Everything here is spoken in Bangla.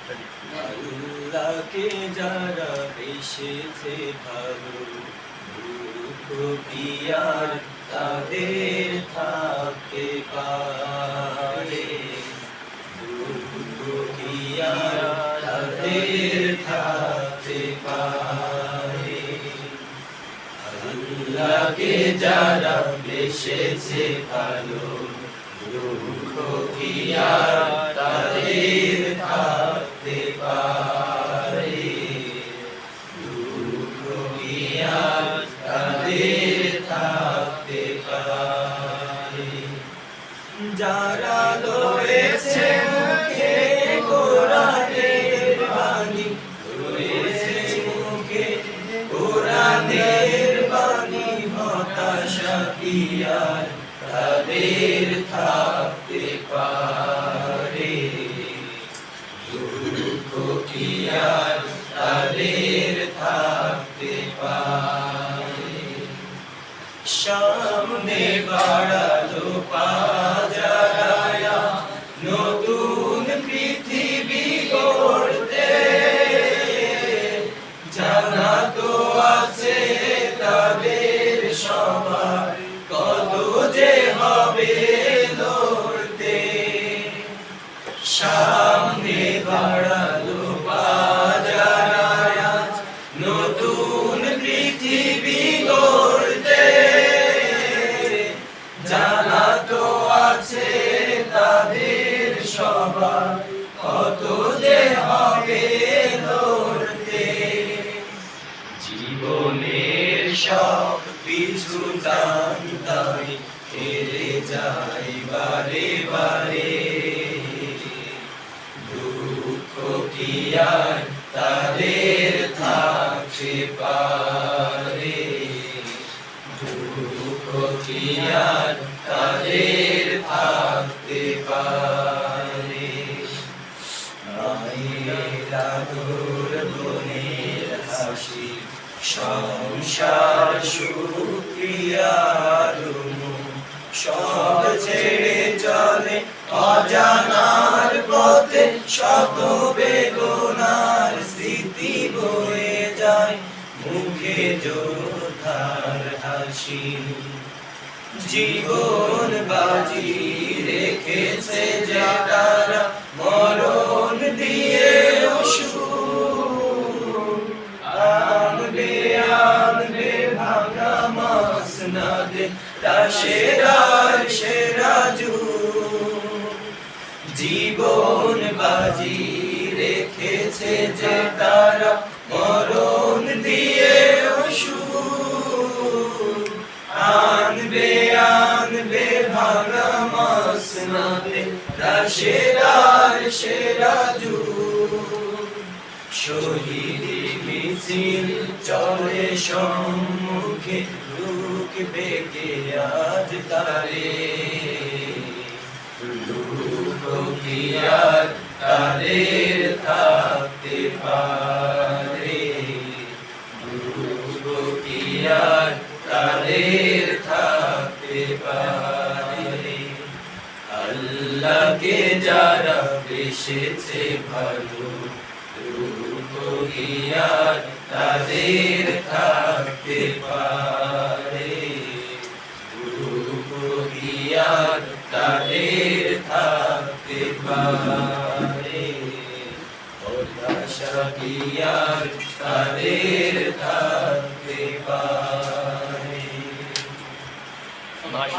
আল্লাহকে যারা বেসেছে ভালো, দুঃখ কি আর তাদের থাকতে পারে? দুঃখ কি আর তাদের থাকতে পারে? আল্লাহকে যারা বেসেছে ভালো, দুঃখ কি আর তাদের থাকতে পারে? দুঃখ কি আর তাদের থাকতে পারে? যারা রয়েছে মুখে কোরআনের বাণী, রয়েছে মুখে কোরআনের বাণী, হতাশা কি আর তাদের থাকতে পারে? দুঃখ কি আর তাদের থাকতে পারে? সামনে বাড়ালো পা যারা নতুন পৃথিবী গড়তে, জানা তো আছে তাদের সবার কত যে হবে লড়তে। সামনে বাড়ালো পা যারা নতুন পৃথিবী গড়তে, জানা তো আছে তাদের সবার কত যে হবে লড়তে। জীবনের সব কিছু তাই হেরে যায় বারে বারে, দুঃখ কি আর তাদের থাকতে পারে? দুঃখ কি আর তাদের থাকতে পারে? মায়ের আদর বোনের হাসি, সংসার সুপ্রিয়ার সব ছেড়ে চলে অজানার পথে, শত বেদনার স্মৃতি বয়ে যায় মুখে যোদ্ধার হাসি। জীবন বাজি রেখেছে যারা মরণ দিয়ে আনবে আনবে ভাঙা মাসনাদে সেরার সেরা জীবন বাজি রেখেছে যে তারা মরণ দিয়ে আনবে আনবে ভাঙা মাসনাদে সেরার সেরা শহীদি মিছিল চলে সম্মুখে, রুখবে কে আজ তারে? দুঃখ কি আর তাদের থাকতে পারে? দুঃখ কি আর তাদের থাকতে পারে? আল্লাহকে যারা বেসেছে ভালো, দুঃখ কি আর তাদের থাকতে পারে? দুঃখ কি আর তাদের থাকতে পারে? হতাশা কি আর তাদের